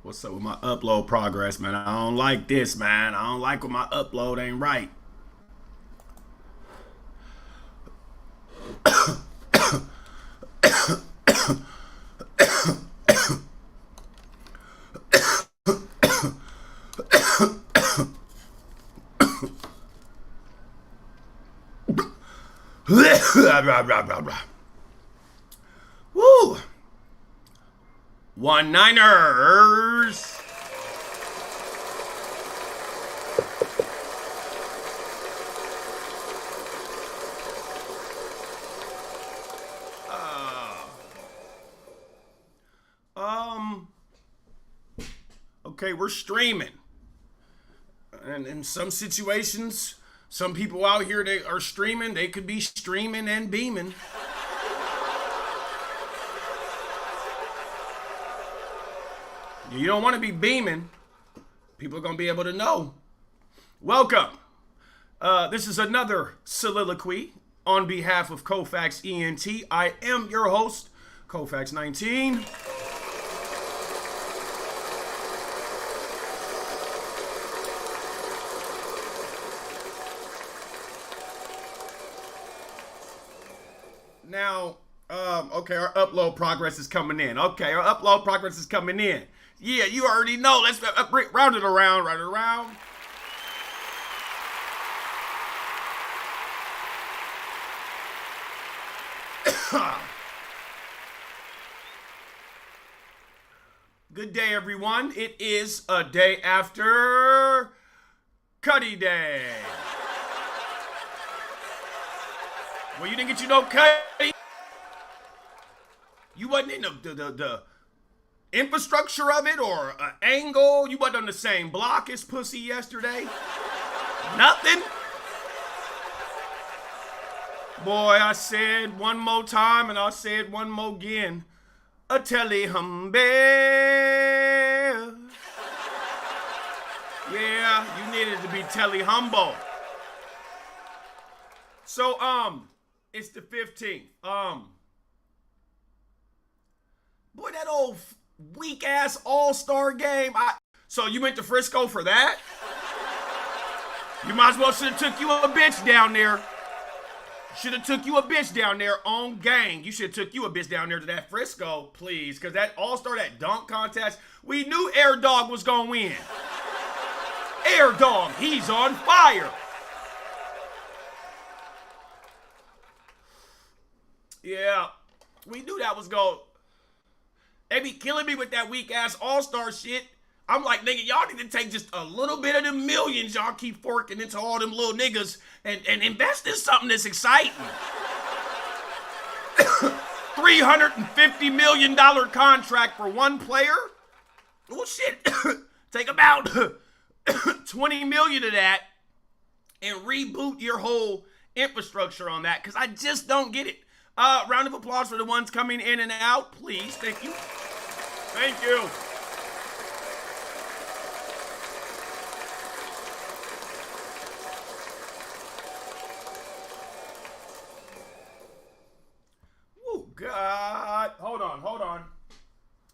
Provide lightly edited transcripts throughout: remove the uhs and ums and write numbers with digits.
What's up with my upload progress, man? I don't like this, man. I don't like when my upload ain't right. Woo! One Niners. Um. Okay, we're streaming, and in some situations, some people out here they are streaming. They could be streaming and beaming. You don't want to be beaming. People are going to be able to know. Welcome. This is another soliloquy on behalf of Colfaxent. I am your host, Colfax19. Now, okay, our upload progress is coming in. Okay, our upload progress is coming in. Yeah, you already know. Let's round it around, round it around. Good day, everyone. It is a day after Cuddy Day. Well, you didn't get no Cuddy. You wasn't in the infrastructure of it or angle. You wasn't on the same block as Pussy yesterday. Nothing. Boy, I said one more time and I said one more again. A telehumble. Yeah, you needed to be telehumble. So, it's the 15th. Boy, that old weak-ass all-star game. So you went to Frisco for that? You might as well should have took you a bitch down there. Should have took you a bitch down there on gang. You should have took you a bitch down there to that Frisco, please. Because that all-star, that dunk contest, we knew Air Dog was going to win. Air Dog, he's on fire. Yeah, we knew that was going. They be killing me with that weak-ass all-star shit. I'm like, nigga, y'all need to take just a little bit of the millions y'all keep forking into all them little niggas and invest in something that's exciting. $350 million contract for one player? Well, shit. Take about 20 million of that and reboot your whole infrastructure on that, because I just don't get it. Round of applause for the ones coming in and out, please. Thank you. Thank you. Oh, God. Hold on.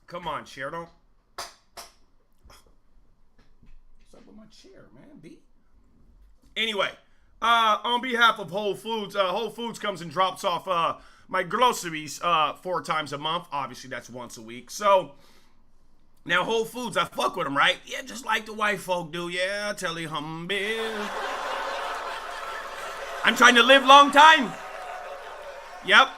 Come on, chair. Don't. What's up with my chair, man? B. Anyway, on behalf of Whole Foods comes and drops off my groceries 4 times a month. Obviously, that's once a week. So, now Whole Foods, I fuck with them, right? Yeah, just like the white folk do. Yeah, humble. I'm trying to live long time. Yep.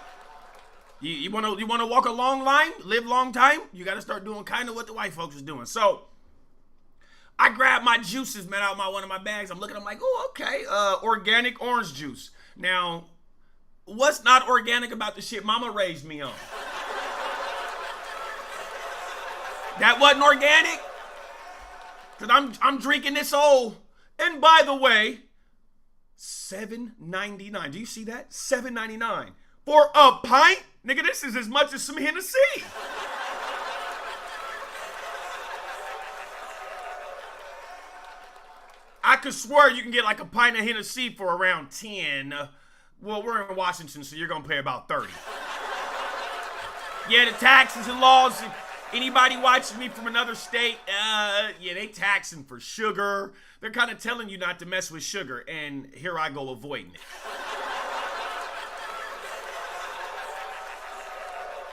You wanna walk a long line, live long time? You got to start doing kind of what the white folks is doing. So, I grabbed my juices, man, out of one of my bags. I'm looking, I'm like, oh, okay, organic orange juice. Now, what's not organic about the shit mama raised me on? That wasn't organic? Because I'm drinking this old. And by the way, $7.99. Do you see that? $7.99. For a pint? Nigga, this is as much as some Hennessy. I could swear you can get like a pint of Hennessy for around 10. Well, we're in Washington, so you're going to pay about 30. Yeah, the taxes and laws. Anybody watching me from another state, yeah, they taxing for sugar. They're kind of telling you not to mess with sugar, and here I go avoiding it.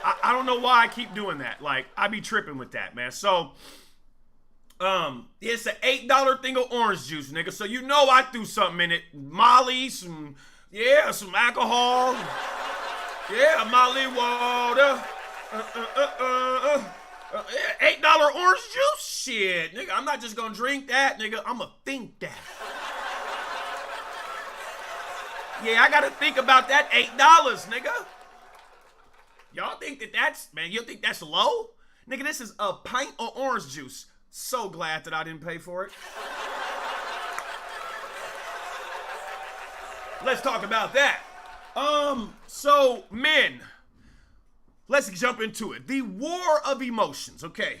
I don't know why I keep doing that. Like, I be tripping with that, man. So, it's an $8 thing of orange juice, nigga. So you know I threw something in it. Molly, some alcohol. Yeah, Molly water. $8 orange juice? Shit, nigga, I'm not just gonna drink that, nigga. I'ma think that. Yeah, I gotta think about that $8, nigga. Y'all think you think that's low? Nigga, this is a pint of orange juice. So glad that I didn't pay for it. Let's talk about that. So men, let's jump into it. The war of emotions. Okay.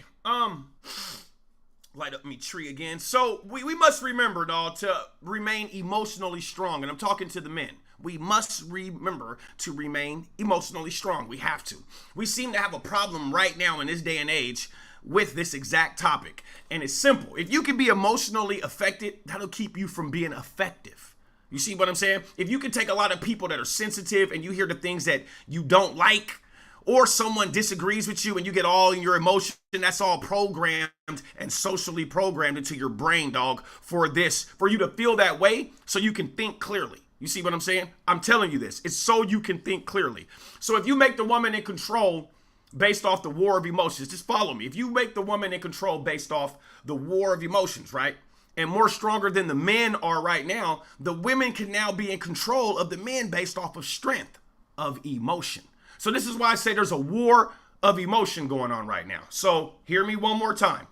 Light up me tree again. So we must remember, dog, to remain emotionally strong. And I'm talking to the men. We must remember to remain emotionally strong. We have to. We seem to have a problem right now in this day and age with this exact topic. And it's simple. If you can be emotionally affected, that'll keep you from being effective. You see what I'm saying? If you can take a lot of people that are sensitive and you hear the things that you don't like, or someone disagrees with you and you get all in your emotion, that's all programmed and socially programmed into your brain, dog, for you to feel that way so you can think clearly. You see what I'm saying? I'm telling you this. It's so you can think clearly. So if you make the woman in control based off the war of emotions, just follow me. If you make the woman in control based off the war of emotions, right? And more stronger than the men are right now, the women can now be in control of the men based off of strength of emotion. So this is why I say there's a war of emotion going on right now. So hear me one more time.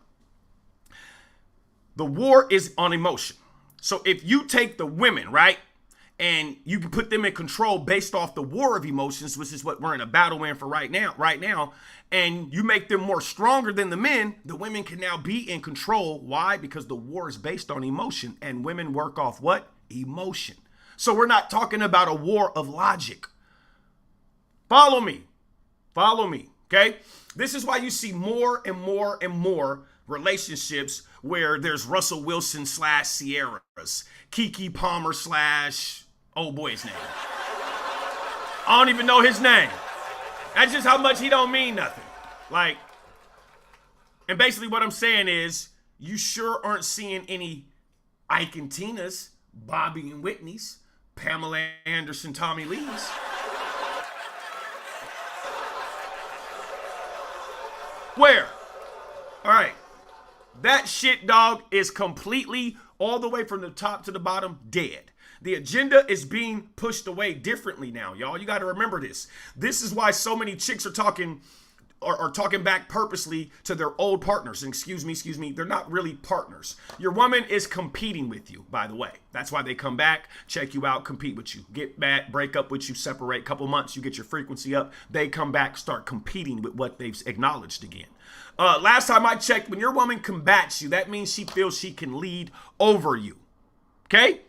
The war is on emotion. So if you take the women, right, and you can put them in control based off the war of emotions, which is what we're in a battle in for right now, and you make them more stronger than the women can now be in control. Why? Because the war is based on emotion, and women work off what? Emotion. So we're not talking about a war of logic. Follow me, okay? This is why you see more and more and more relationships where there's Russell Wilson / Sierras, Keke Palmer / old boy's name. I don't even know his name. That's just how much he don't mean nothing. Like, and basically what I'm saying is, you sure aren't seeing any Ike and Tina's, Bobby and Whitney's, Pamela Anderson, Tommy Lee's. Where? All right. That shit, dog, is completely all the way from the top to the bottom dead. The agenda is being pushed away differently now, y'all. You got to remember this. This is why so many chicks are talking back purposely to their old partners. And excuse me, they're not really partners. Your woman is competing with you, by the way. That's why they come back, check you out, compete with you, get back, break up with you, separate, couple months, you get your frequency up. They come back, start competing with what they've acknowledged again. Last time I checked, when your woman combats you, that means she feels she can lead over you. Okay?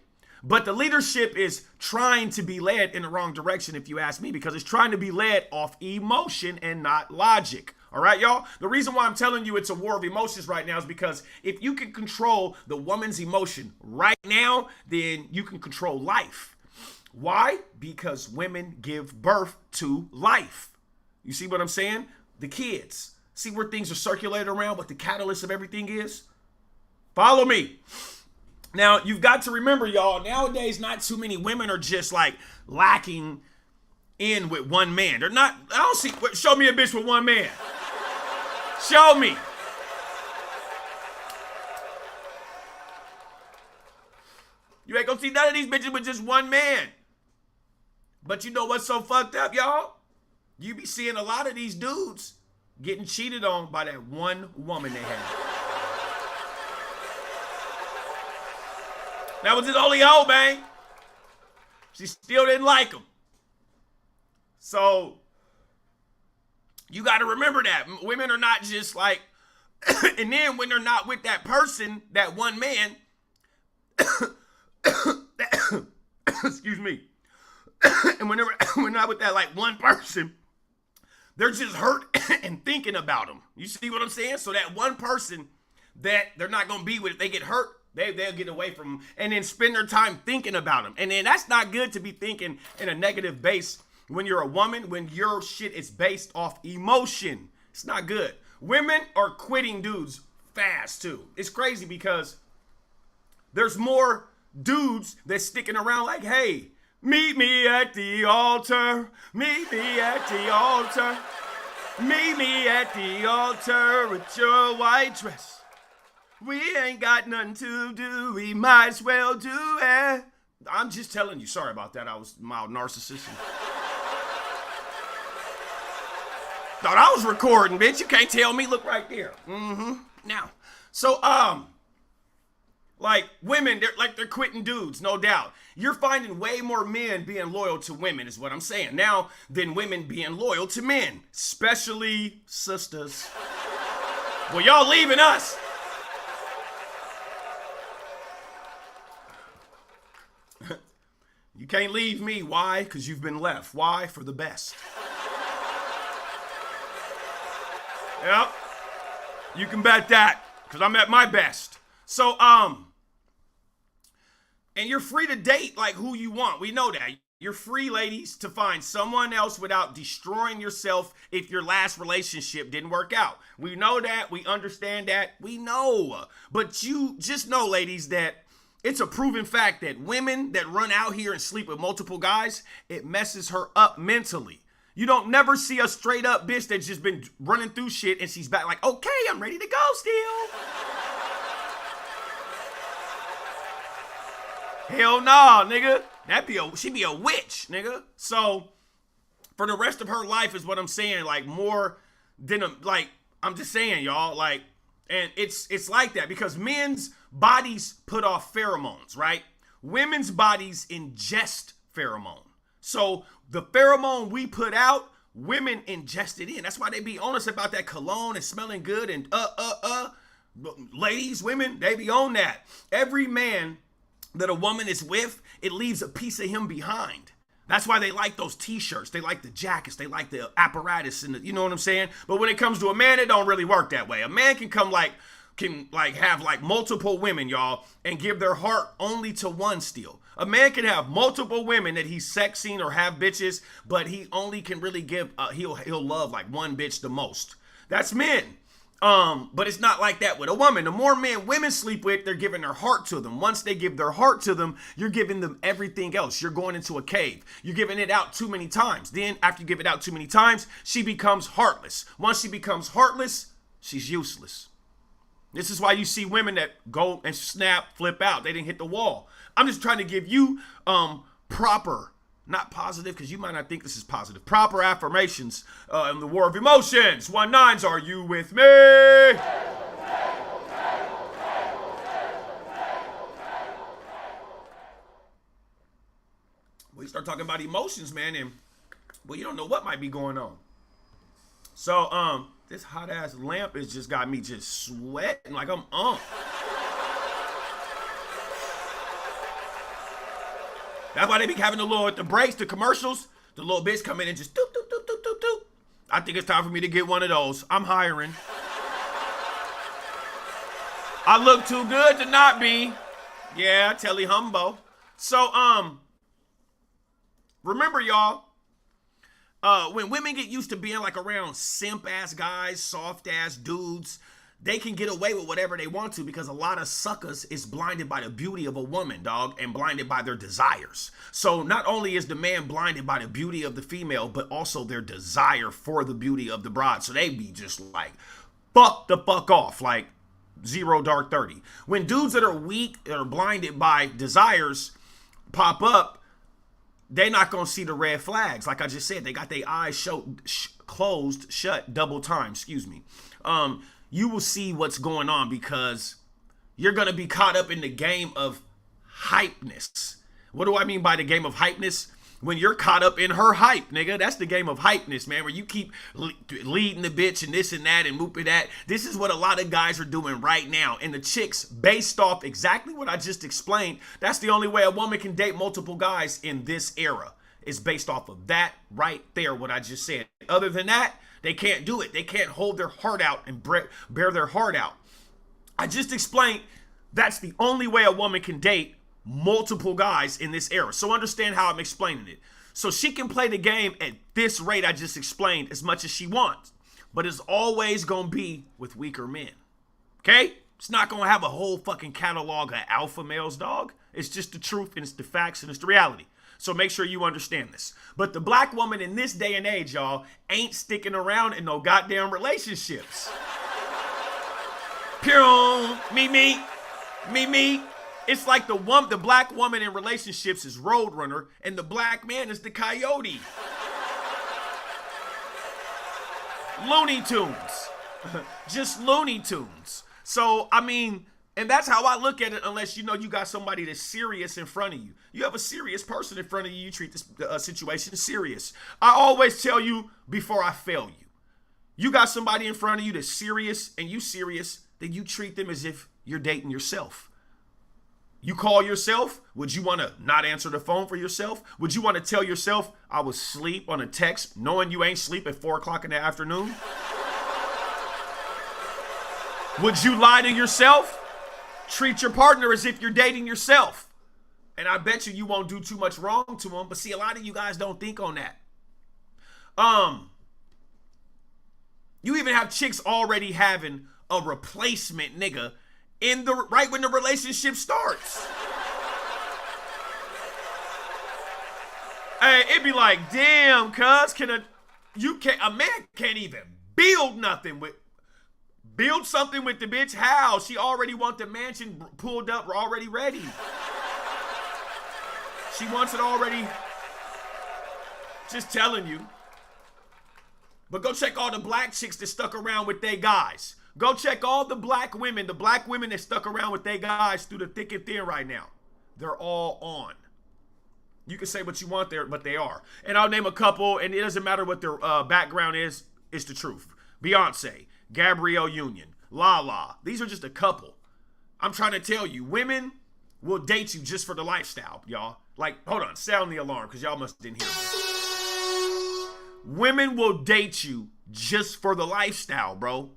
But the leadership is trying to be led in the wrong direction, if you ask me, because it's trying to be led off emotion and not logic. All right, y'all? The reason why I'm telling you it's a war of emotions right now is because if you can control the woman's emotion right now, then you can control life. Why? Because women give birth to life. You see what I'm saying? The kids. See where things are circulated around, what the catalyst of everything is? Follow me. Now, you've got to remember, y'all, nowadays, not too many women are just like lacking in with one man. They're not, I don't see, show me a bitch with one man. Show me. You ain't gonna see none of these bitches with just one man. But you know what's so fucked up, y'all? You be seeing a lot of these dudes getting cheated on by that one woman they had. That was his only hoe, man. She still didn't like him. So, you got to remember that. Women are not just like, and then when they're not with that person, that one man, excuse me, and whenever we're not with that like one person, They're just hurt and thinking about them. You see what I'm saying? So that one person that they're not going to be with, if they get hurt, they'll get away from them and then spend their time thinking about them. And then that's not good to be thinking in a negative base when you're a woman, when your shit is based off emotion. It's not good. Women are quitting dudes fast too. It's crazy because there's more dudes that's sticking around like, hey, meet me at the altar. Meet me at the altar. Meet me at the altar with your white dress. We ain't got nothing to do. We might as well do it. I'm just telling you. Sorry about that. I was mild narcissist. Thought I was recording, bitch. You can't tell me. Look right there. Now, so, like women, they're quitting dudes, no doubt. You're finding way more men being loyal to women, is what I'm saying now, than women being loyal to men, especially sisters. Well, y'all leaving us. You can't leave me. Why? Because you've been left. Why? For the best. Yep. You can bet that, because I'm at my best. So, and you're free to date like who you want. We know that. You're free, ladies, to find someone else without destroying yourself if your last relationship didn't work out. We know that. We understand that. We know. But you just know, ladies, that it's a proven fact that women that run out here and sleep with multiple guys, it messes her up mentally. You don't never see a straight up bitch that's just been running through shit and she's back like, okay, I'm ready to go still. Hell nah, nigga. She'd be a witch, nigga. So for the rest of her life is what I'm saying. Like more than I'm just saying, y'all. Like, and it's like that because men's bodies put off pheromones, right? Women's bodies ingest pheromone. So the pheromone we put out, women ingest it in. That's why they be honest about that cologne and smelling good and ladies, women, they be on that. Every man that a woman is with, it leaves a piece of him behind. That's why they like those t-shirts. They like the jackets. They like the apparatus and you know what I'm saying? But when it comes to a man, it don't really work that way. A man can have multiple women, y'all, and give their heart only to one still. A man can have multiple women that he's sexing or have bitches, but he only can really give, he'll love like one bitch the most. That's men. But it's not like that with a woman. The more men women sleep with, they're giving their heart to them. Once they give their heart to them, you're giving them everything else. You're going into a cave. You're giving it out too many times. Then after you give it out too many times, she becomes heartless. Once she becomes heartless, she's useless. This is why you see women that go and snap, flip out. They didn't hit the wall. I'm just trying to give you proper, not positive, because you might not think this is positive, proper affirmations in the war of emotions. 19s, are you with me? We start talking about emotions, man, and well, you don't know what might be going on. So, this hot ass lamp has just got me just sweating like I'm That's why they be having the breaks, the commercials. The little bitch come in and just doop, doop, doop, doop, doop, doop. I think it's time for me to get one of those. I'm hiring. I look too good to not be. Yeah, Telly Humbo. So, remember y'all, when women get used to being like around simp ass guys, soft ass dudes, they can get away with whatever they want to because a lot of suckers is blinded by the beauty of a woman, dog, and blinded by their desires. So not only is the man blinded by the beauty of the female, but also their desire for the beauty of the bride. So they be just like, fuck the fuck off, like 0 dark 30. When dudes that are weak, that are blinded by desires pop up, they're not going to see the red flags. Like I just said, they got their eyes closed, shut, double time, excuse me. You will see what's going on because you're going to be caught up in the game of hypeness. What do I mean by the game of hypeness? When you're caught up in her hype, nigga. That's the game of hypeness, man, where you keep leading the bitch and this and that and whooping that. This is what a lot of guys are doing right now. And the chicks, based off exactly what I just explained, that's the only way a woman can date multiple guys in this era. Is based off of that right there, what I just said. Other than that, They can't do it. They can't hold their heart out and bear their heart out. I just explained that's the only way a woman can date multiple guys in this era. So understand how I'm explaining it. So she can play the game at this rate I just explained as much as she wants, but it's always going to be with weaker men. Okay? It's not going to have a whole fucking catalog of alpha males, dog. It's just the truth, and it's the facts, and it's the reality. So make sure you understand this. But the black woman in this day and age, y'all, ain't sticking around in no goddamn relationships. Pure, me. It's like the black woman in relationships is Roadrunner, and the black man is the coyote. Looney Tunes. Just Looney Tunes. So, I mean, and that's how I look at it, unless you know you got somebody that's serious in front of you. You have a serious person in front of you, you treat this situation serious. I always tell you before I fail you. You got somebody in front of you that's serious, and you serious, then you treat them as if you're dating yourself. You call yourself, would you want to not answer the phone for yourself? Would you want to tell yourself, I was asleep on a text, knowing you ain't sleep at 4 o'clock in the afternoon? Would you lie to yourself? Treat your partner as if you're dating yourself. And I bet you won't do too much wrong to them. But see, a lot of you guys don't think on that. You even have chicks already having a replacement nigga right when the relationship starts. Hey, it'd be like, damn, cuz, a man can't even build something with the bitch. How? She already want the mansion pulled up, already ready. She wants it already. Just telling you. But go check all the black chicks that stuck around with their guys. Go check all the black women that stuck around with their guys through the thick and thin right now. They're all on. You can say what you want there, but they are. And I'll name a couple, and it doesn't matter what their background is. It's the truth. Beyonce, Gabrielle Union, Lala. These are just a couple. I'm trying to tell you, women will date you just for the lifestyle, y'all. Like, hold on, sound the alarm, because y'all must didn't hear me. Women will date you just for the lifestyle, bro.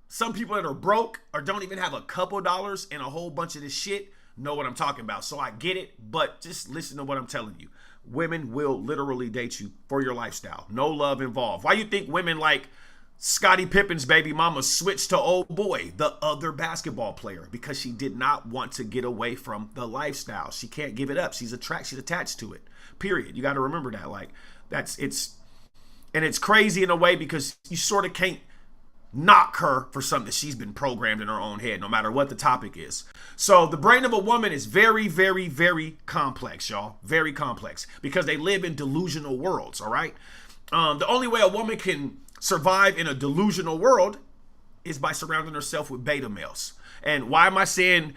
Some people that are broke or don't even have a couple dollars and a whole bunch of this shit know what I'm talking about. So I get it, but just listen to what I'm telling you. Women will literally date you for your lifestyle. No love involved. Why you think women like Scottie Pippen's baby mama switched to old boy, the other basketball player? Because she did not want to get away from the lifestyle. She can't give it up. She's attached to it. Period. You got to remember that. Like, it's crazy in a way because you sort of can't knock her for something that she's been programmed in her own head, no matter what the topic is. So the brain of a woman is very, very, very complex, y'all. Very complex because they live in delusional worlds, all right? The only way a woman can survive in a delusional world is by surrounding herself with beta males. And why am I saying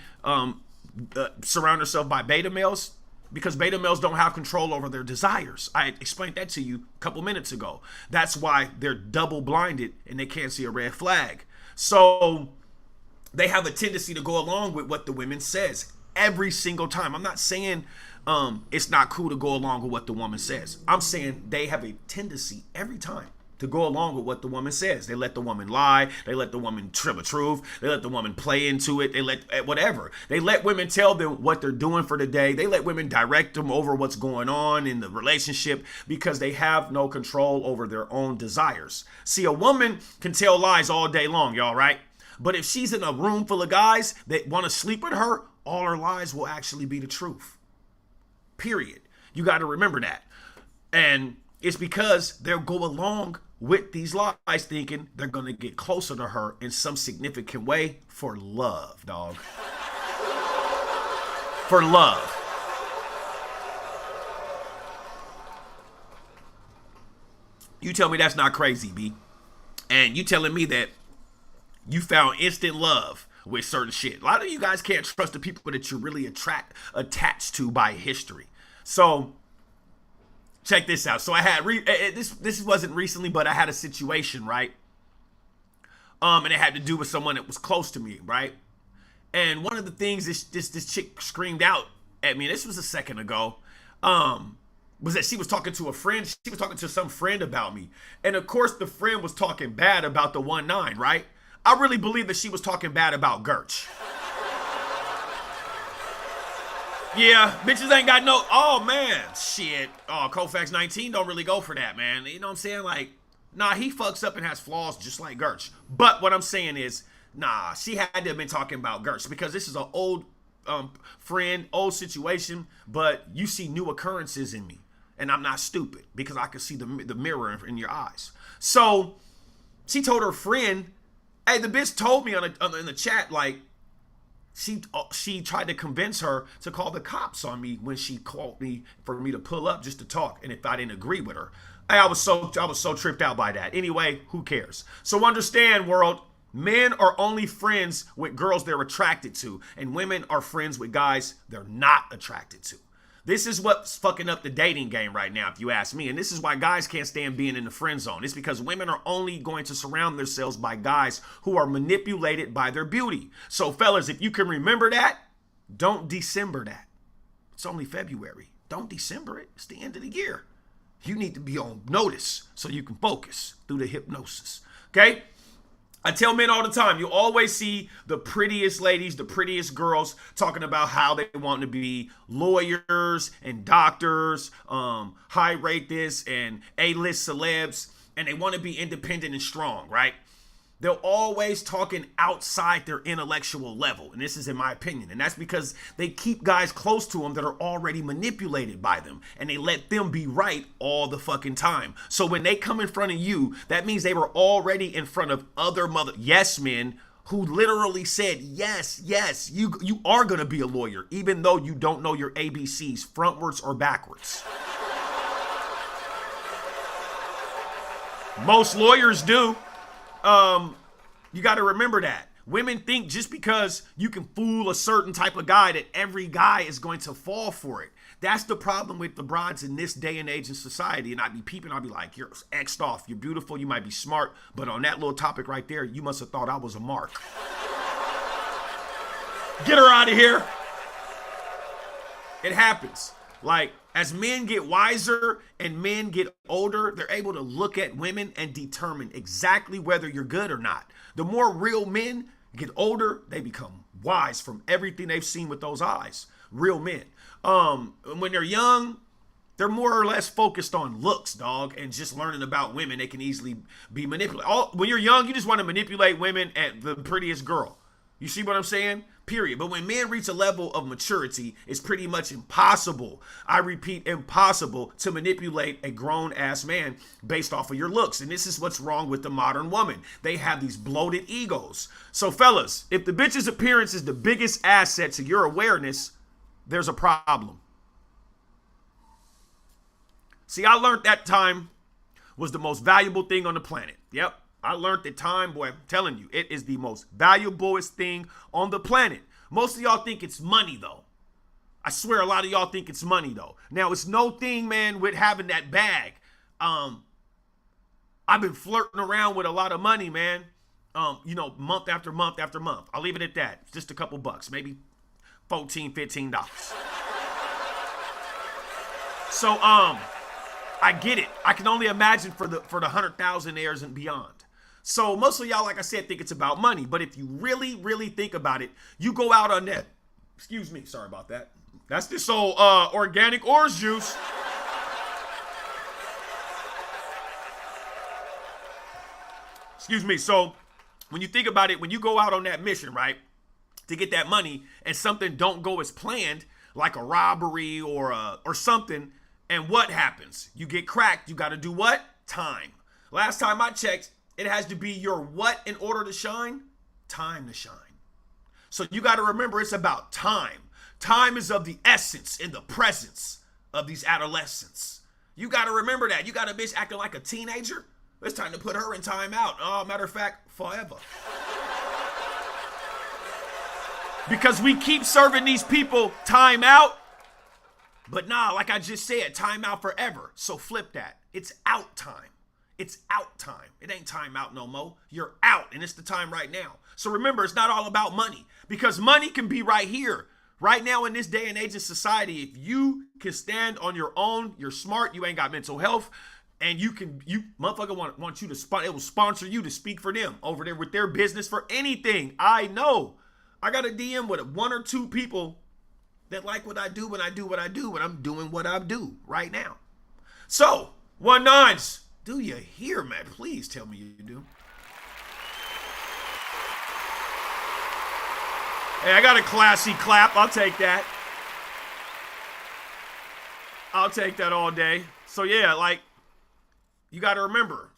surround herself by beta males? Because beta males don't have control over their desires. I explained that to you a couple minutes ago. That's why they're double blinded and they can't see a red flag. So they have a tendency to go along with what the woman says every single time. I'm not saying it's not cool to go along with what the woman says. I'm saying they have a tendency every time to go along with what the woman says. They let the woman lie. They let the woman tell the truth. They let the woman play into it. They let whatever. They let women tell them what they're doing for the day. They let women direct them over what's going on in the relationship because they have no control over their own desires. See, a woman can tell lies all day long, y'all, right? But if she's in a room full of guys that want to sleep with her, all her lies will actually be the truth. Period. You got to remember that. And it's because they'll go along with these lies thinking they're going to get closer to her in some significant way for love, dog. For love. You tell me that's not crazy, B. And you telling me that you found instant love with certain shit. A lot of you guys can't trust the people that you're really attached to by history. So check this out. So I had this wasn't recently, but I had a situation, right? And it had to do with someone that was close to me, right? And one of the things this chick screamed out at me, and this was a second ago. was that she was talking to a friend. She was talking to some friend about me. And of course, the friend was talking bad about the 1-9, right? I really believe that she was talking bad about Gertch. Yeah, bitches ain't got no, oh man, shit. Oh, Colfaxent 19 don't really go for that, man. You know what I'm saying? Like, nah, he fucks up and has flaws just like Gertch. But what I'm saying is, nah, she had to have been talking about Gertch because this is an old friend, old situation, but you see new occurrences in me. And I'm not stupid because I can see the mirror in your eyes. So she told her friend, hey, the bitch told me in the chat, like, she tried to convince her to call the cops on me when she called me for me to pull up just to talk, and if I didn't agree with her. I was so tripped out by that. Anyway, who cares? So understand, world, men are only friends with girls they're attracted to, and women are friends with guys they're not attracted to. This is what's fucking up the dating game right now, if you ask me. And this is why guys can't stand being in the friend zone. It's because women are only going to surround themselves by guys who are manipulated by their beauty. So, fellas, if you can remember that, don't December that. It's only February. Don't December it. It's the end of the year. You need to be on notice so you can focus through the hypnosis. Okay? I tell men all the time, you always see the prettiest ladies, the prettiest girls talking about how they want to be lawyers and doctors, high rate this and A-list celebs, and they want to be independent and strong, right? They're always talking outside their intellectual level. And this is in my opinion. And that's because they keep guys close to them that are already manipulated by them. And they let them be right all the fucking time. So when they come in front of you, that means they were already in front of other yes men who literally said, yes, you are going to be a lawyer, even though you don't know your ABCs, frontwards or backwards. Most lawyers do. You got to remember that. Women think just because you can fool a certain type of guy that every guy is going to fall for it. That's the problem with the broads in this day and age in society. And I'd be peeping, I'd be like, you're X'd off, you're beautiful, you might be smart, but on that little topic right there, you must have thought I was a mark. Get her out of here. It happens. Like, as men get wiser and men get older, they're able to look at women and determine exactly whether you're good or not. The more real men get older, they become wise from everything they've seen with those eyes. Real men. When they're young, they're more or less focused on looks, dog, and just learning about women. They can easily be manipulated. When you're young, you just want to manipulate women at the prettiest girl. You see what I'm saying? Period. But when men reach a level of maturity, it's pretty much impossible. I repeat, impossible to manipulate a grown-ass man based off of your looks. And this is what's wrong with the modern woman. They have these bloated egos. So, fellas, if the bitch's appearance is the biggest asset to your awareness, there's a problem. See, I learned that time was the most valuable thing on the planet. Yep. I learned that time, boy, I'm telling you, it is the most valuablest thing on the planet. Most of y'all think it's money, though. I swear a lot of y'all think it's money, though. Now, it's no thing, man, with having that bag. I've been flirting around with a lot of money, man. Month after month after month. I'll leave it at that. It's just a couple bucks, maybe $14, $15. So, I get it. I can only imagine for the 100,000aires and beyond. So most of y'all, like I said, think it's about money. But if you really, really think about it, you go out on that. Excuse me. Sorry about that. That's this old organic orange juice. Excuse me. So when you think about it, when you go out on that mission, right, to get that money and something don't go as planned, like a robbery or something, and what happens? You get cracked. You got to do what? Time. Last time I checked, it has to be your what in order to shine? Time to shine. So you got to remember it's about time. Time is of the essence in the presence of these adolescents. You got to remember that. You got a bitch acting like a teenager? It's time to put her in time out. Matter of fact, forever. Because we keep serving these people time out. But nah, like I just said, time out forever. So flip that. It's out time. It's out time. It ain't time out no more. You're out, and it's the time right now. So remember, it's not all about money, because money can be right here. Right now in this day and age of society, if you can stand on your own, you're smart, you ain't got mental health, and you motherfucker want you to it will sponsor you to speak for them over there with their business for anything. I know. I got a DM with one or two people that like what I do when I do what I do when I'm doing what I do right now. So, 19s, do you hear, man? Please tell me you do. Hey, I got a classy clap. I'll take that. I'll take that all day. So yeah, like, you got to remember,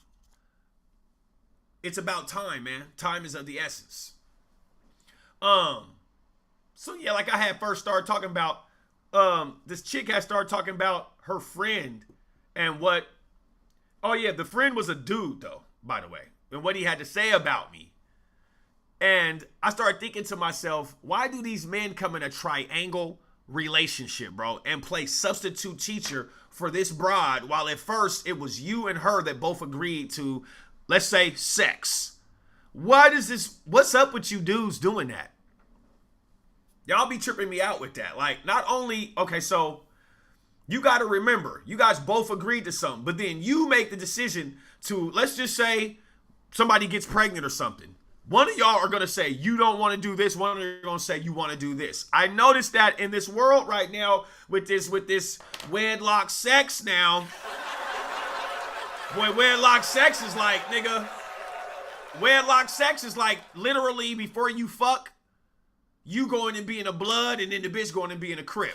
it's about time, man. Time is of the essence. So yeah, like I had first started talking about, this chick had started talking about her friend and what, oh yeah, the friend was a dude though, by the way, and what he had to say about me. And I started thinking to myself, why do these men come in a triangle relationship, bro, and play substitute teacher for this broad, while at first it was you and her that both agreed to, let's say, sex? What's up with you dudes doing that? Y'all be tripping me out with that. Like, not only, okay, so you got to remember, you guys both agreed to something, but then you make the decision to, let's just say somebody gets pregnant or something. One of y'all are going to say, you don't want to do this. One of you are going to say, you want to do this. I noticed that in this world right now with this wedlock sex now. Boy, wedlock sex is like, nigga, wedlock sex is like literally before you fuck, you going and be in a blood and then the bitch going and be in a crib.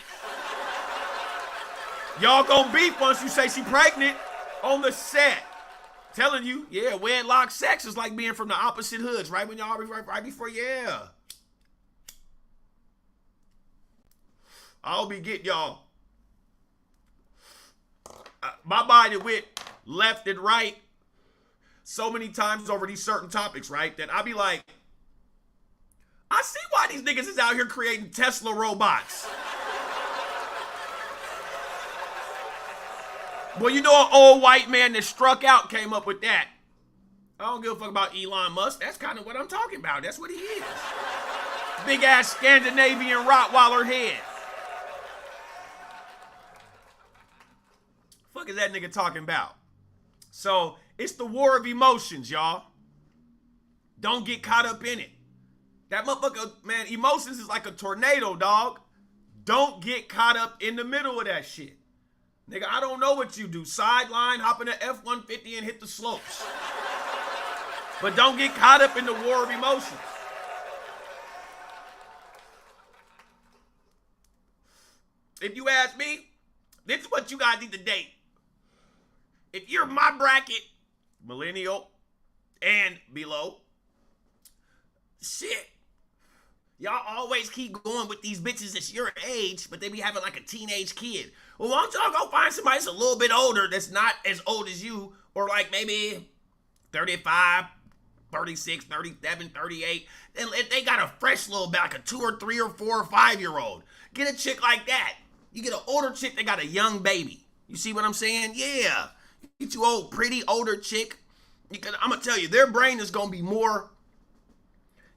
Y'all gonna beef once you say she pregnant on the set. Telling you, yeah, wedlock sex is like being from the opposite hoods, right? When y'all right before, yeah. I'll be getting y'all. My body went left and right so many times over these certain topics, right? That I be like, I see why these niggas is out here creating Tesla robots. Well, you know, an old white man that struck out came up with that. I don't give a fuck about Elon Musk. That's kind of what I'm talking about. That's what he is. Big ass Scandinavian Rottweiler head. Fuck is that nigga talking about? So it's the war of emotions, y'all. Don't get caught up in it. That motherfucker, man, emotions is like a tornado, dog. Don't get caught up in the middle of that shit. Nigga, I don't know what you do. Sideline, hop in the F-150 and hit the slopes. But don't get caught up in the war of emotions. If you ask me, this is what you guys need to date. If you're my bracket, millennial and below, shit. Y'all always keep going with these bitches that's your age, but they be having like a teenage kid. Well, why don't y'all go find somebody that's a little bit older that's not as old as you, or like maybe 35, 36, 37, 38, and if they got a fresh little bit, like a 2 or 3 or 4 or 5-year-old. Get a chick like that. You get an older chick that got a young baby. You see what I'm saying? Yeah. Get you old, pretty, older chick. I'm going to tell you, their brain is going to be more.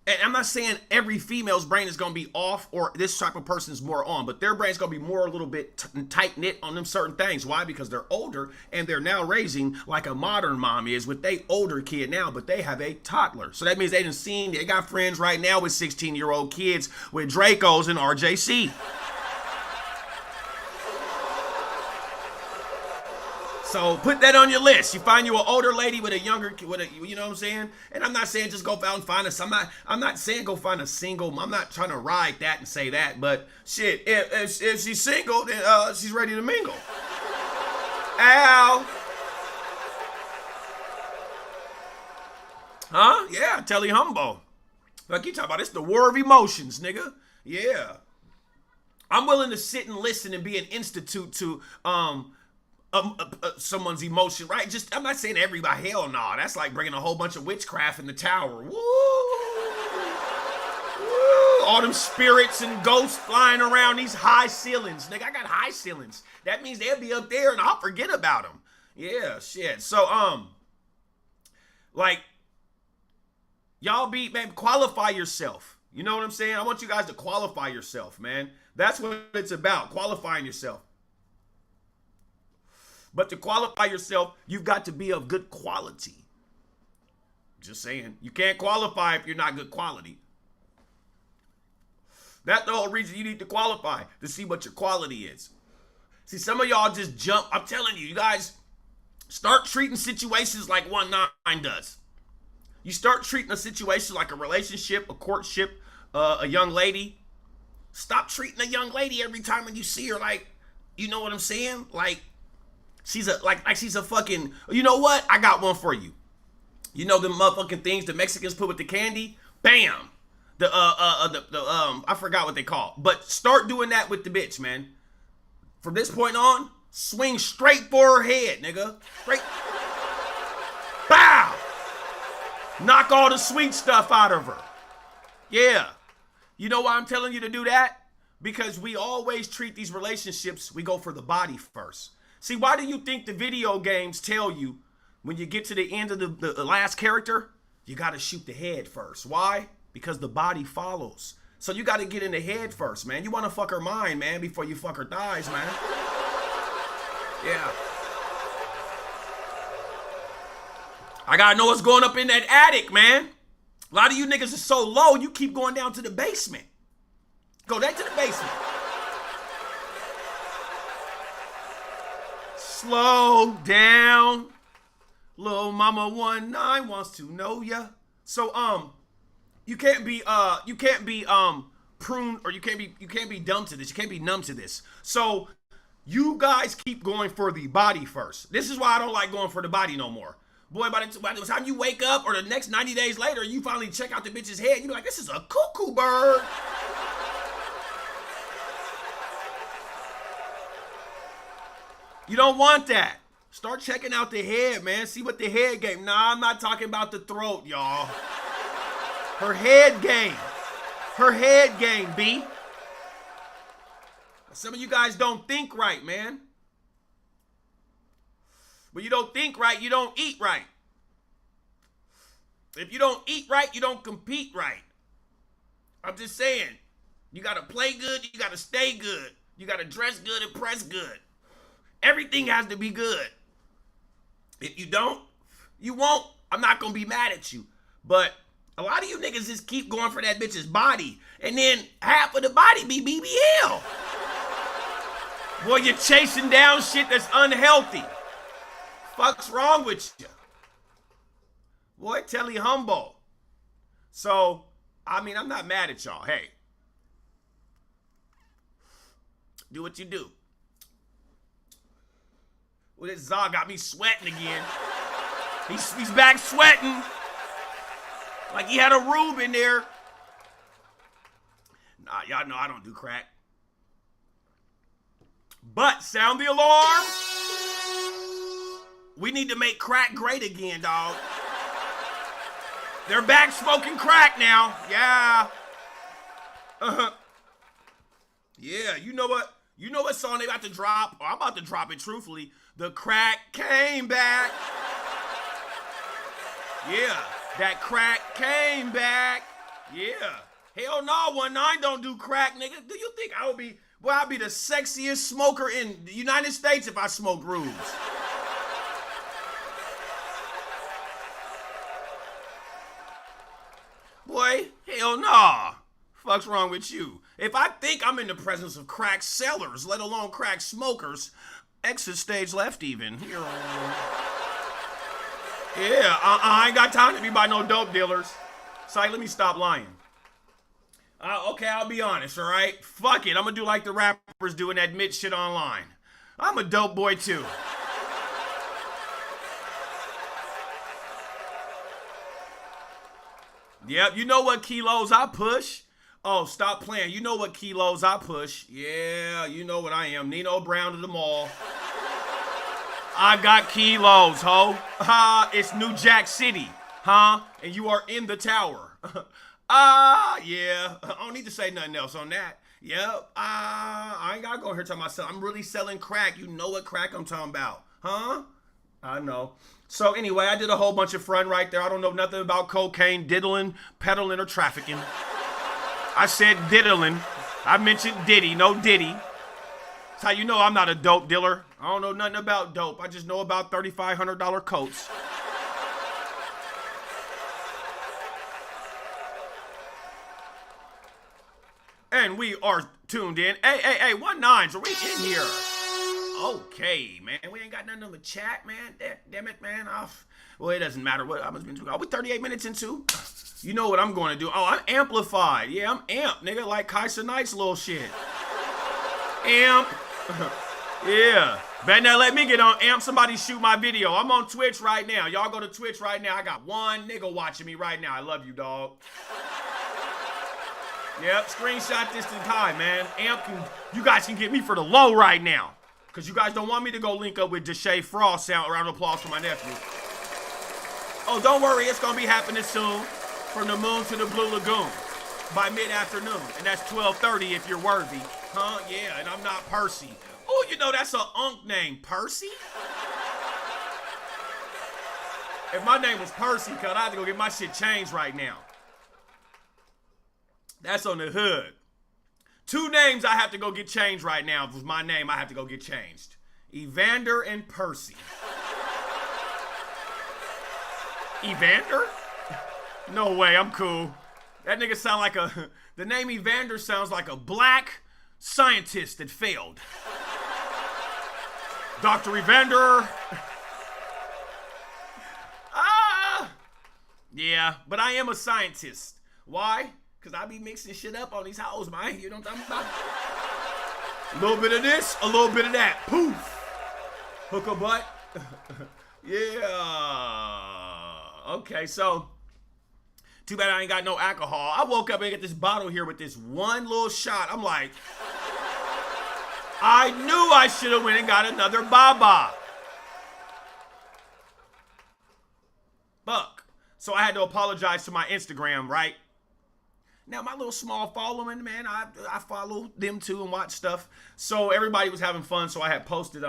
And I'm not saying every female's brain is going to be off or this type of person is more on, but their brain's going to be more a little bit tight-knit on them certain things. Why? Because they're older and they're now raising like a modern mom is with they older kid now, but they have a toddler. So that means they got friends right now with 16-year-old kids with Dracos and RJC. So put that on your list. You find you an older lady with a younger, you know what I'm saying? And I'm not saying just go out and find I'm not saying go find a single. I'm not trying to ride that and say that. But shit, if she's single, then she's ready to mingle. Ow. Huh? Yeah, Telly Humbo. Like you talking about, it's the war of emotions, nigga. Yeah. I'm willing to sit and listen and be an institute to someone's emotion, right? I'm not saying everybody, hell no. That's like bringing a whole bunch of witchcraft in the tower. Woo! Woo! All them spirits and ghosts flying around these high ceilings. Nigga, I got high ceilings. That means they'll be up there and I'll forget about them. Yeah, shit. So, like, y'all man, qualify yourself. You know what I'm saying? I want you guys to qualify yourself, man. That's what it's about, qualifying yourself. But to qualify yourself, you've got to be of good quality. Just saying. You can't qualify if you're not good quality. That's the whole reason you need to qualify, to see what your quality is. See, some of y'all just jump. I'm telling you, you guys start treating situations like 1-9 does. You start treating a situation like a relationship, a courtship, a young lady. Stop treating a young lady every time when you see her like, you know what I'm saying? Like she's a fucking, you know what? I got one for you. You know the motherfucking things the Mexicans put with the candy? Bam. I forgot what they call it. But start doing that with the bitch, man. From this point on, swing straight for her head, nigga. Straight. Bow. Knock all the sweet stuff out of her. Yeah. You know why I'm telling you to do that? Because we always treat these relationships, we go for the body first. See, why do you think the video games tell you when you get to the end of the last character, you got to shoot the head first? Why? Because the body follows. So you got to get in the head first, man. You want to fuck her mind, man, before you fuck her thighs, man. Yeah. I got to know what's going up in that attic, man. A lot of you niggas are so low, you keep going down to the basement. Go down to the basement. Slow down. Little mama 19 wants to know ya. So, you can't be pruned, or you can't be dumb to this. You can't be numb to this. So you guys keep going for the body first. This is why I don't like going for the body no more. Boy, by the time you wake up or the next 90 days later, you finally check out the bitch's head, you be like, this is a cuckoo bird. You don't want that. Start checking out the head, man. See what the head game. Nah, I'm not talking about the throat, y'all. Her head game. Her head game, B. Some of you guys don't think right, man. When you don't think right, you don't eat right. If you don't eat right, you don't compete right. I'm just saying, you got to play good, you got to stay good. You got to dress good and press good. Everything has to be good. If you don't, you won't. I'm not going to be mad at you. But a lot of you niggas just keep going for that bitch's body. And then half of the body be BBL. Boy, you're chasing down shit that's unhealthy. Fuck's wrong with you? Boy, Telly Humbo. So, I mean, I'm not mad at y'all. Hey. Do what you do. Well, this Zog got me sweating again. He's back sweating. Like he had a rube in there. Nah, y'all know I don't do crack. But sound the alarm. We need to make crack great again, dog. They're back smoking crack now. Yeah. Yeah, you know what? You know what song they about to drop? Oh, I'm about to drop it truthfully. The crack came back. Yeah, that crack came back. Yeah. Hell no, 19 don't do crack, nigga. Do you think I would be, boy, I'd be the sexiest smoker in the United States if I smoked rubes. Boy, hell nah. Fuck's wrong with you? If I think I'm in the presence of crack sellers, let alone crack smokers, exit stage left even. Yeah, I ain't got time to be by no dope dealers. Sorry, let me stop lying. Okay, I'll be honest, all right? Fuck it, I'm gonna do like the rappers do and admit shit online. I'm a dope boy too. Yep, you know what kilos I push? Oh, stop playing. You know what kilos I push. Yeah, you know what I am. Nino Brown to the mall. I got kilos, ho. It's New Jack City, huh? And you are in the tower. Yeah. I don't need to say nothing else on that. Yep. I ain't gotta go here talking myself. I'm really selling crack. You know what crack I'm talking about, huh? I know. So anyway, I did a whole bunch of fun right there. I don't know nothing about cocaine, diddling, peddling, or trafficking. I said diddling. I mentioned Diddy, no Diddy. That's how you know I'm not a dope dealer. I don't know nothing about dope. I just know about $3,500 coats. And we are tuned in. Hey, 1-9s, are we in here? Okay, man. We ain't got nothing on the chat, man. Damn it, man. Well, it doesn't matter what I'm been. Are we 38 minutes into? You know what I'm going to do. Oh, I'm amplified. Yeah, I'm amped, nigga. Like Kaisa Knight's little shit. Amp. Yeah. Better not let me get on amp. Somebody shoot my video. I'm on Twitch right now. Y'all go to Twitch right now. I got one nigga watching me right now. I love you, dog. Yep, screenshot this in time, man. Amp, you guys can get me for the low right now. Because you guys don't want me to go link up with Deshae Frost. Round of applause for my nephew. Oh, don't worry. It's going to be happening soon. From the moon to the Blue Lagoon. By mid-afternoon. And that's 12:30 if you're worthy. Huh? Yeah, and I'm not Percy. Oh, you know that's an unk name. Percy? If my name was Percy, cuz I have to go get my shit changed right now. That's on the hood. 2 names I have to go get changed right now. If it was my name, I have to go get changed. Evander and Percy. Evander? No way, I'm cool. That nigga sound like the name Evander sounds like a black scientist that failed. Dr. Evander. Yeah, but I am a scientist. Why? Because I be mixing shit up on these hoes, man. You know what I'm talking about? A little bit of this, a little bit of that. Poof. Hook a butt. Yeah. Okay, so too bad I ain't got no alcohol. I woke up and got this bottle here with this one little shot. I'm like, I knew I should have went and got another Baba. Fuck. So I had to apologize to my Instagram, right? Now, my little small following, man, I follow them too and watch stuff. So everybody was having fun, so I had posted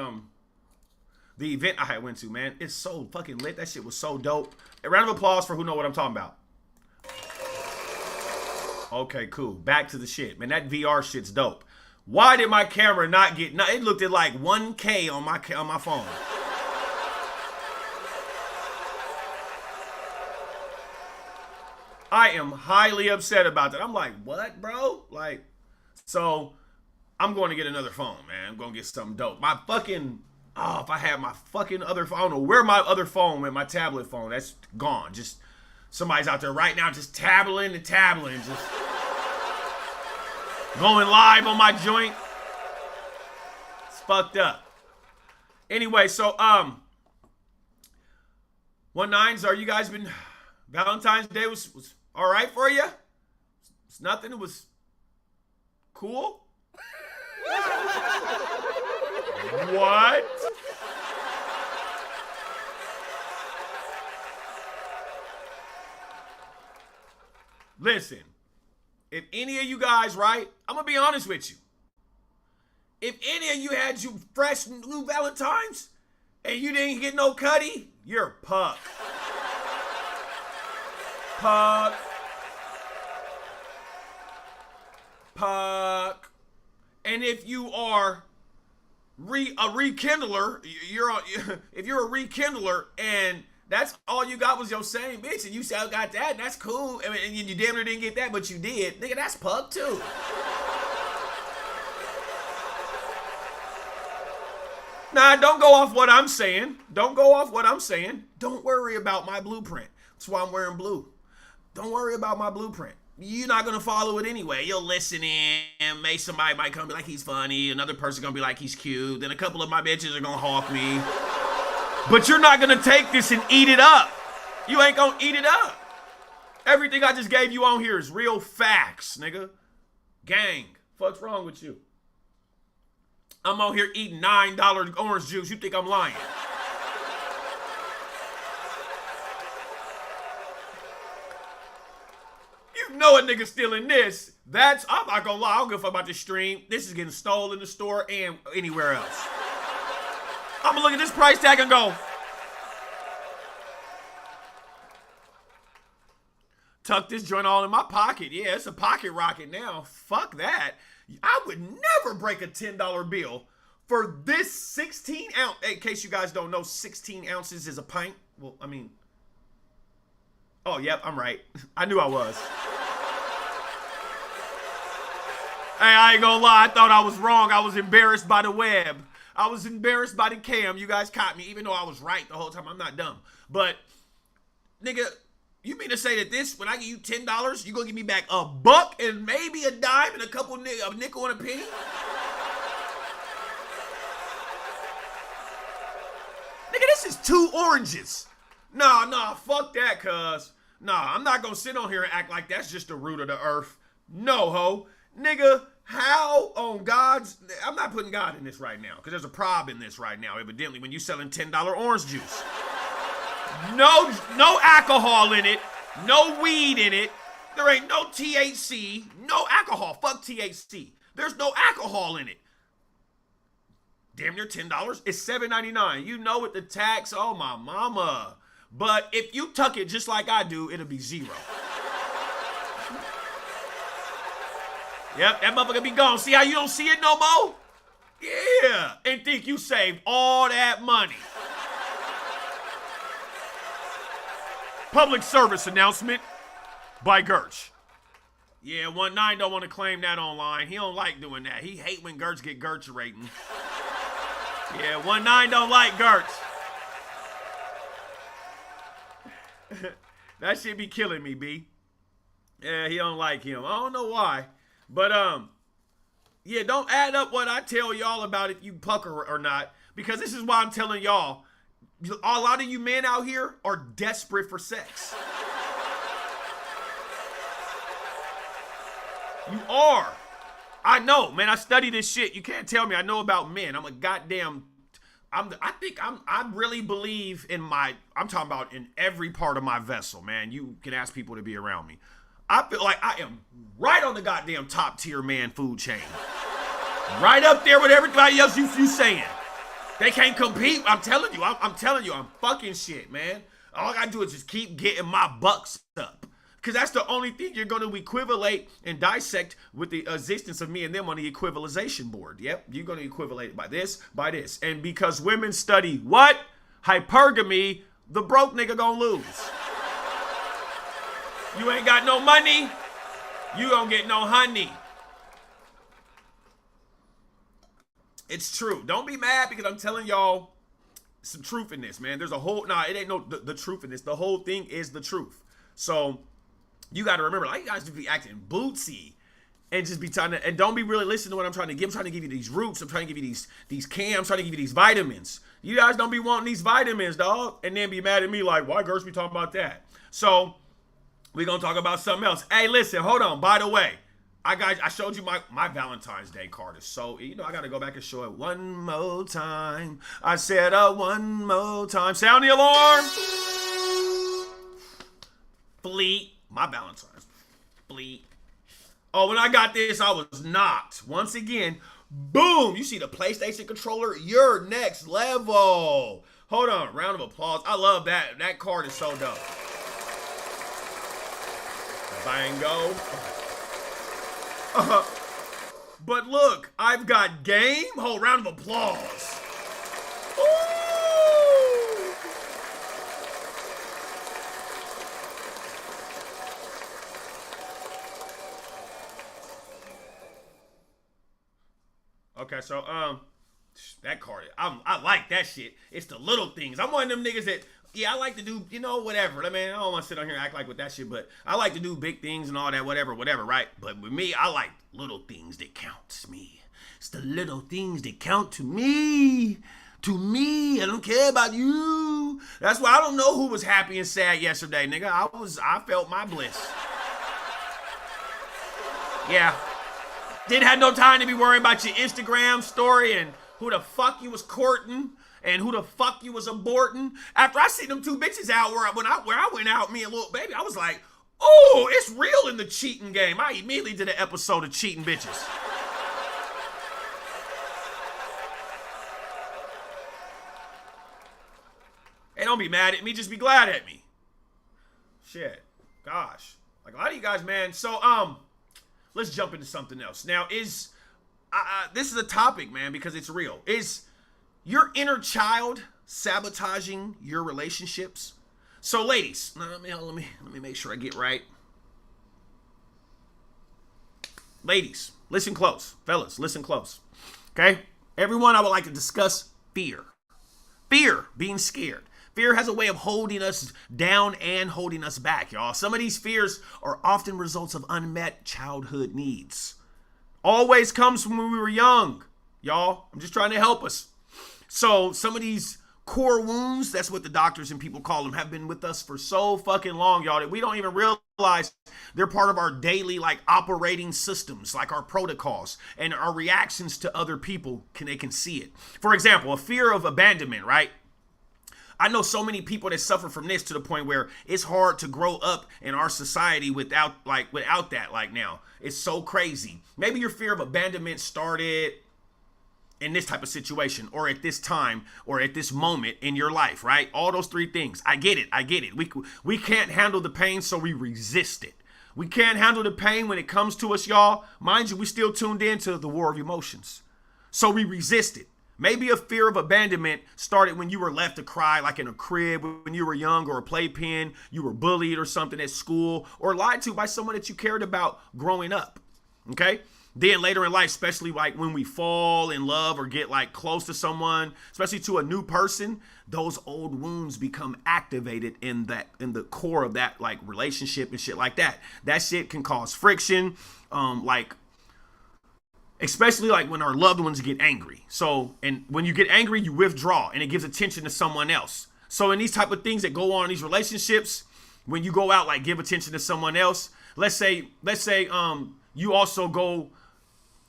the event I had went to, man. It's so fucking lit. That shit was so dope. A round of applause for who know what I'm talking about. Okay, cool. Back to the shit. Man, that VR shit's dope. Why did my camera not get... It looked at like 1K on my phone. I am highly upset about that. I'm like, what, bro? Like, so I'm going to get another phone, man. I'm going to get something dope. My fucking... Oh, if I had my fucking other phone... I don't know where my other phone went, my tablet phone. That's gone. Just... Somebody's out there right now just tabling and tabling. Just... going live on my joint. It's fucked up. Anyway, so, 1-9s, are you guys been... Valentine's Day was all right for you? It's nothing. It was cool. What? Listen, if any of you guys, right? I'm gonna be honest with you. If any of you had you fresh new Valentines and you didn't get no cutty, you're a puck. Puck. And if you are a rekindler, if you're a rekindler and that's all you got was your same bitch and you still got that, and that's cool. I mean, and you damn near didn't get that, but you did. Nigga, that's puck too. Nah, don't go off what I'm saying. Don't go off what I'm saying. Don't worry about my blueprint. That's why I'm wearing blue. Don't worry about my blueprint. You're not going to follow it anyway. You'll listen in. Maybe somebody might come and be like, he's funny. Another person going to be like, he's cute. Then a couple of my bitches are going to hawk me. But you're not going to take this and eat it up. You ain't going to eat it up. Everything I just gave you on here is real facts, nigga. Gang. Fuck's wrong with you? I'm out here eating $9 orange juice. You think I'm lying? You know a nigga stealing this. I'm not gonna lie, I don't give a fuck about this stream. This is getting stolen in the store and anywhere else. I'm gonna look at this price tag and go, Tuck this joint all in my pocket. Yeah, it's a pocket rocket now. Fuck that. I would never break a $10 bill for this 16 ounce. In case you guys don't know, 16 ounces is a pint. Well, I mean, oh, yep, I'm right. I knew I was. Hey, I ain't gonna lie. I thought I was wrong. I was embarrassed by the web. I was embarrassed by the cam. You guys caught me, even though I was right the whole time. I'm not dumb. But, nigga, you mean to say that this, when I give you $10, you gonna give me back a buck and maybe a dime and a nickel and a penny? Nigga, this is 2 oranges. Nah, fuck that, cuz. Nah, I'm not gonna sit on here and act like that's just the root of the earth. No, ho. Nigga, how on God's... I'm not putting God in this right now, because there's a prob in this right now, evidently, when you selling $10 orange juice. No alcohol in it. No weed in it. There ain't no THC. No alcohol. Fuck THC. There's no alcohol in it. Damn near $10. It's $7.99. You know with the tax, oh my mama. But if you tuck it just like I do, it'll be $0. Yep, that motherfucker be gone. See how you don't see it no more? Yeah, and think you saved all that money. Public service announcement by Gertz. Yeah, 19 don't want to claim that online. He don't like doing that. He hate when Gertz get Gertz rating. Yeah, 19 don't like Gertz. That shit be killing me, B. Yeah, he don't like him. I don't know why. But, yeah, don't add up what I tell y'all about if you pucker or not. Because this is why I'm telling y'all. A lot of you men out here are desperate for sex. You are. I know, man. I study this shit. You can't tell me I know about men. I'm a goddamn... I really believe in I'm talking about in every part of my vessel, man. You can ask people to be around me. I feel like I am right on the goddamn top tier man food chain. Right up there with everybody else you saying. They can't compete. I'm telling you, I'm fucking shit, man. All I gotta do is just keep getting my bucks up. Because that's the only thing you're going to equivalate and dissect with the existence of me and them on the equivalization board. Yep, you're going to equivalate by this. And because women study what? Hypergamy, the broke nigga gonna lose. You ain't got no money, you gonna get no honey. It's true. Don't be mad because I'm telling y'all some truth in this, man. There's a whole, it ain't no the truth in this. The whole thing is the truth. So you got to remember, like, you guys be acting bootsy and just be trying to, and don't be really listening to what I'm trying to give. I'm trying to give you these roots. I'm trying to give you these cams. I'm trying to give you these vitamins. You guys don't be wanting these vitamins, dog, and then be mad at me like, why Gertz be talking about that? So we're going to talk about something else. Hey, listen, hold on. By the way, I showed you my Valentine's Day card is so, I got to go back and show it one more time. I said one more time. Sound the alarm. Fleet. My Valentine's. Fleet. Oh, when I got this, I was knocked. Once again, boom. You see the PlayStation controller? You're next level. Hold on. Round of applause. I love that. That card is so dope. Bango. But look, I've got game. Whole round of applause. Ooh. Okay, so that card, I like that shit. It's the little things. I'm one of them niggas that, I like to do, whatever. I mean, I don't want to sit on here and act like with that shit, but I like to do big things and all that, whatever, right? But with me, I like little things that count to me. It's the little things that count to me. To me, I don't care about you. That's why I don't know who was happy and sad yesterday, nigga. I felt my bliss. Yeah. Didn't have no time to be worrying about your Instagram story and who the fuck you was courting and who the fuck you was aborting. After I seen them two bitches out where I went out, me and little baby, I was like, oh, it's real in the cheating game. I immediately did an episode of cheating bitches. Hey, don't be mad at me, just be glad at me. Shit. Gosh. Like a lot of you guys, man. So let's jump into something else. Now, this is a topic, man, because it's real. Is your inner child sabotaging your relationships? So, ladies, let me make sure I get right. Ladies, listen close. Fellas, listen close. Okay? Everyone, I would like to discuss fear. Fear, being scared. Fear has a way of holding us down and holding us back, y'all. Some of these fears are often results of unmet childhood needs. Always comes from when we were young, y'all. I'm just trying to help us. So some of these core wounds, that's what the doctors and people call them, have been with us for so fucking long, y'all, that we don't even realize they're part of our daily like operating systems, like our protocols and our reactions to other people. They can see it. For example, a fear of abandonment, right? I know so many people that suffer from this to the point where it's hard to grow up in our society without that. Like now, it's so crazy. Maybe your fear of abandonment started in this type of situation, or at this time, or at this moment in your life, right? All those three things. I get it. We can't handle the pain, so we resist it. We can't handle the pain when it comes to us, y'all. Mind you, we still tuned into the war of emotions. So we resist it. Maybe a fear of abandonment started when you were left to cry, like in a crib when you were young, or a playpen, you were bullied or something at school, or lied to by someone that you cared about growing up, okay? Then later in life, especially like when we fall in love or get like close to someone, especially to a new person, those old wounds become activated in the core of that like relationship and shit like that. That shit can cause friction, especially like when our loved ones get angry. So, and when you get angry, you withdraw and it gives attention to someone else. So in these type of things that go on in these relationships, when you go out, like give attention to someone else, let's say, you also go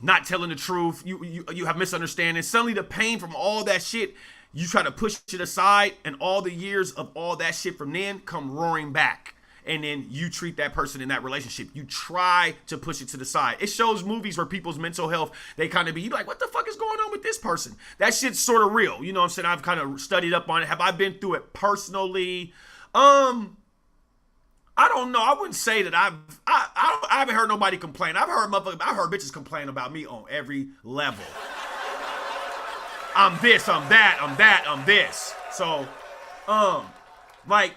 not telling the truth, you have misunderstandings. Suddenly the pain from all that shit, you try to push it aside, and all the years of all that shit from then come roaring back. And then you treat that person in that relationship. You try to push it to the side. It shows movies where people's mental health, they kind of be, you like, what the fuck is going on with this person? That shit's sort of real. You know what I'm saying? I've kind of studied up on it. Have I been through it personally? I don't know. I wouldn't say that I haven't heard nobody complain. I've heard bitches complain about me on every level. I'm this, I'm that, I'm that, I'm this. So, like,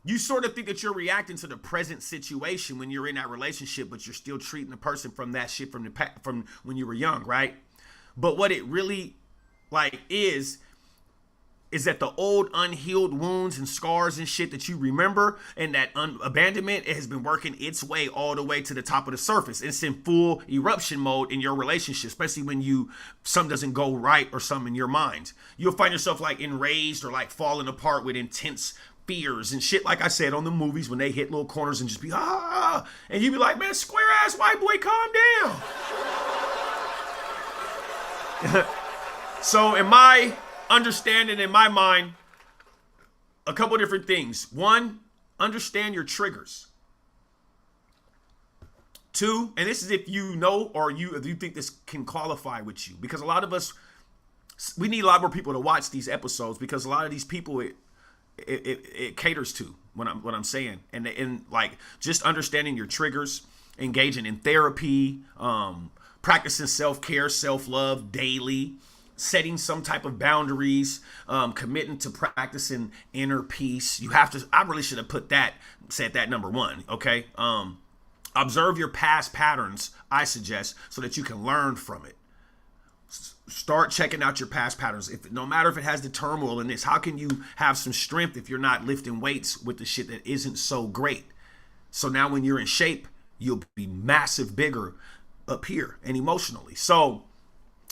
you sort of think that you're reacting to the present situation when you're in that relationship, but you're still treating the person from that shit from when you were young, right? But what it really like is that the old unhealed wounds and scars and shit that you remember, and that abandonment, it has been working its way all the way to the top of the surface. It's in full eruption mode in your relationship, especially when something doesn't go right or something in your mind. You'll find yourself like enraged or like falling apart with intense fears and shit, like I said, on the movies when they hit little corners and just be and you be like, man, square ass white boy, calm down. So in my understanding, in my mind, a couple different things. One, understand your triggers. Two, and this is if you know or if you think this can qualify with you, because a lot of us, we need a lot more people to watch these episodes, because a lot of these people it caters to what I'm saying, and like just understanding your triggers, engaging in therapy, practicing self-care, self-love daily, setting some type of boundaries, committing to practicing inner peace. I really should have said that number one, okay? Observe your past patterns, I suggest, so that you can learn from it. Start checking out your past patterns. No matter if it has the turmoil in this, how can you have some strength if you're not lifting weights with the shit that isn't so great? So now when you're in shape, you'll be massive bigger up here and emotionally. So,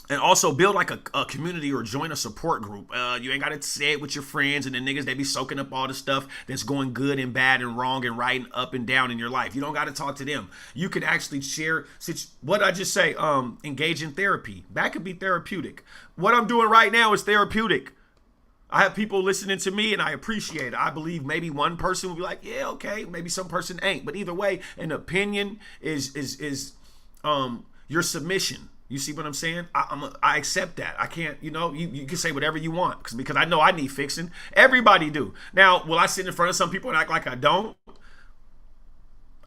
and also build like a community or join a support group. You ain't got to say it with your friends and the niggas, they be soaking up all the stuff that's going good and bad and wrong and right and up and down in your life. You don't got to talk to them. You can actually share, what I just say, engage in therapy. That could be therapeutic. What I'm doing right now is therapeutic. I have people listening to me and I appreciate it. I believe maybe one person will be like, yeah, okay. Maybe some person ain't. But either way, an opinion is your submission. You see what I'm saying? I accept that. I can't, you can say whatever you want because I know I need fixing. Everybody do. Now, will I sit in front of some people and act like I don't?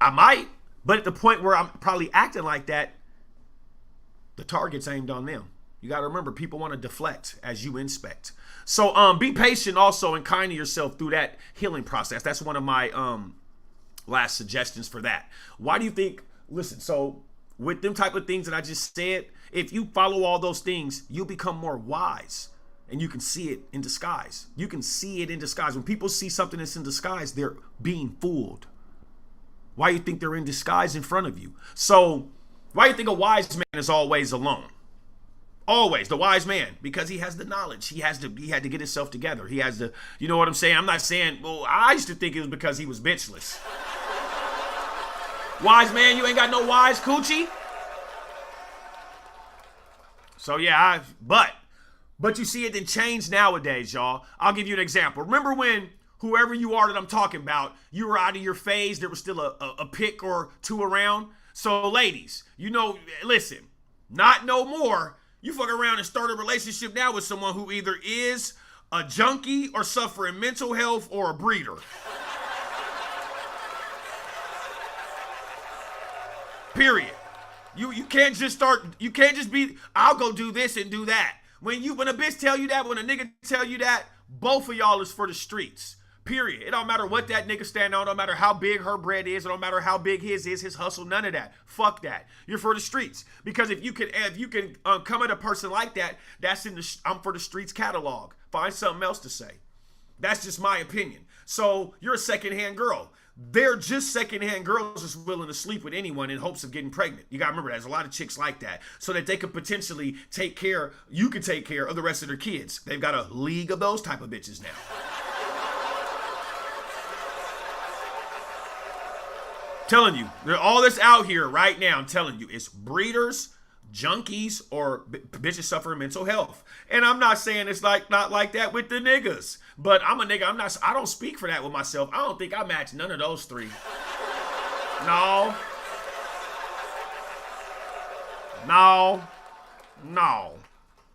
I might, but at the point where I'm probably acting like that, the target's aimed on them. You got to remember, people want to deflect as you inspect. So be patient also and kind to yourself through that healing process. That's one of my last suggestions for that. Why do you think, listen, so with them type of things that I just said, if you follow all those things, you'll become more wise and you can see it in disguise. You can see it in disguise. When people see something that's in disguise, they're being fooled. Why do you think they're in disguise in front of you? So why do you think a wise man is always alone? Always the wise man, because he has the knowledge. He had to get himself together. He has to, you know what I'm saying? I'm not saying, well, I used to think it was because he was bitchless. Wise man, you ain't got no wise coochie. So yeah, but you see it didn't change nowadays, y'all. I'll give you an example. Remember when whoever you are that I'm talking about, you were out of your phase, there was still a pick or two around. So ladies, you know, listen, not no more. You fuck around and start a relationship now with someone who either is a junkie or suffering mental health or a breeder. Period. You can't just be, I'll go do this and do that. When a bitch tell you that, when a nigga tell you that, both of y'all is for the streets. Period. It don't matter what that nigga stand on. It don't matter how big her bread is. It don't matter how big his is, his hustle. None of that. Fuck that. You're for the streets. Because if you can come at a person like that, that's in the I'm for the streets catalog. Find something else to say. That's just my opinion. So you're a secondhand girl. They're just secondhand girls that's willing to sleep with anyone in hopes of getting pregnant. You gotta remember, there's a lot of chicks like that, so that they could potentially you can take care of the rest of their kids. They've got a league of those type of bitches now. Telling you, all this out here right now, I'm telling you, it's breeders, junkies, or bitches suffering mental health. And I'm not saying it's not like that with the niggas, but I'm a nigga. I don't speak for that with myself. I don't think I match none of those three. No.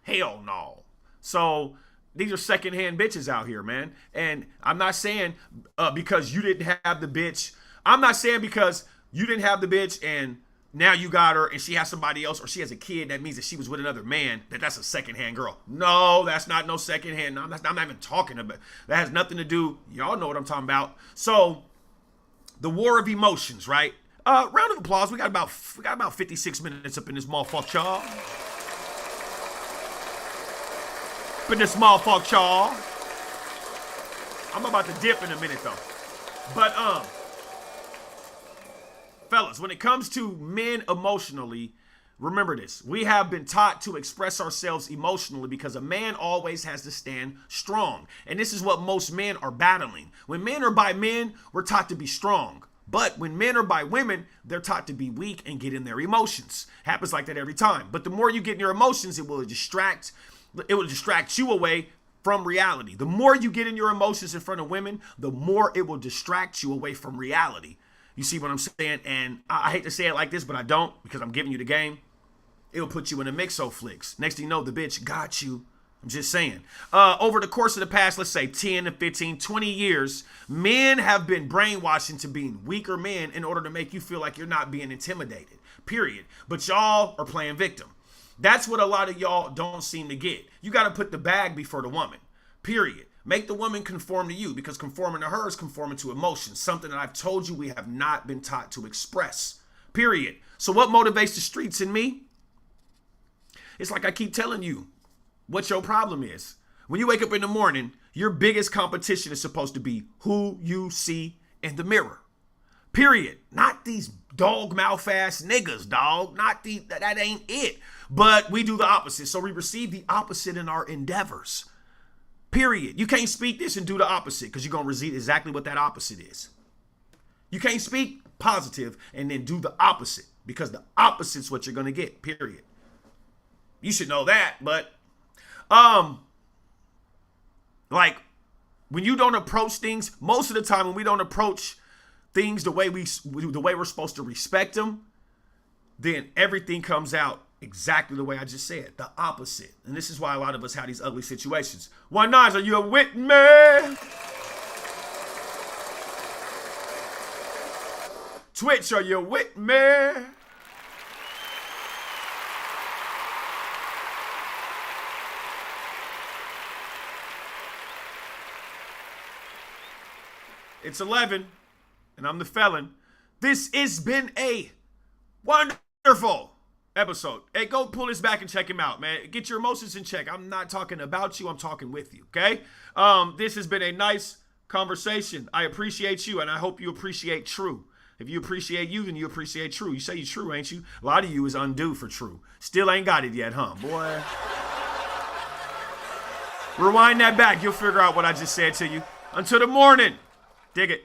Hell no. So these are secondhand bitches out here, man. And I'm not saying because you didn't have the bitch. I'm not saying because you didn't have the bitch and now you got her and she has somebody else or she has a kid, that means that she was with another man, that's a secondhand girl. No, that's not no secondhand. No, I'm not even talking about. That has nothing to do. Y'all know what I'm talking about. So the war of emotions, right? Round of applause. We got about 56 minutes up in this motherfucker, y'all. Up in this motherfucker, y'all. I'm about to dip in a minute though. But fellas, when it comes to men emotionally, remember this. We have been taught to express ourselves emotionally because a man always has to stand strong. And this is what most men are battling. When men are by men, we're taught to be strong. But when men are by women, they're taught to be weak and get in their emotions. Happens like that every time. But the more you get in your emotions, it will distract you away from reality. The more you get in your emotions in front of women, the more it will distract you away from reality. You see what I'm saying? And I hate to say it like this, but I don't, because I'm giving you the game. It'll put you in a mixo flicks. Next thing you know, the bitch got you. I'm just saying. Over the course of the past, let's say 10 to 15, 20 years, men have been brainwashed into being weaker men in order to make you feel like you're not being intimidated, period. But y'all are playing victim. That's what a lot of y'all don't seem to get. You got to put the bag before the woman, period. Make the woman conform to you, because conforming to her is conforming to emotions, something that I've told you we have not been taught to express, period. So what motivates the streets in me? It's like I keep telling you what your problem is. When you wake up in the morning, your biggest competition is supposed to be who you see in the mirror, period. Not these dog mouth ass niggas, dog. That ain't it. But we do the opposite. So we receive the opposite in our endeavors. Period. You can't speak this and do the opposite, because you're going to receive exactly what that opposite is. You can't speak positive and then do the opposite, because the opposite's what you're going to get. Period. You should know that. But like when you don't approach things, most of the time when we don't approach things the way we're supposed to respect them, then everything comes out exactly the way I just said, the opposite. And this is why a lot of us have these ugly situations. One Nines, are you with me? Twitch, are you with me? It's 11, and I'm the felon. This has been a wonderful episode. Hey, go pull this back and check him out, man. Get your emotions in check. I'm not talking about you. I'm talking with you, okay? This has been a nice conversation. I appreciate you, and I hope you appreciate True. If you appreciate you, then you appreciate True. You say you're True, ain't you? A lot of you is undue for True. Still ain't got it yet, huh, boy? Rewind that back. You'll figure out what I just said to you. Until the morning. Dig it.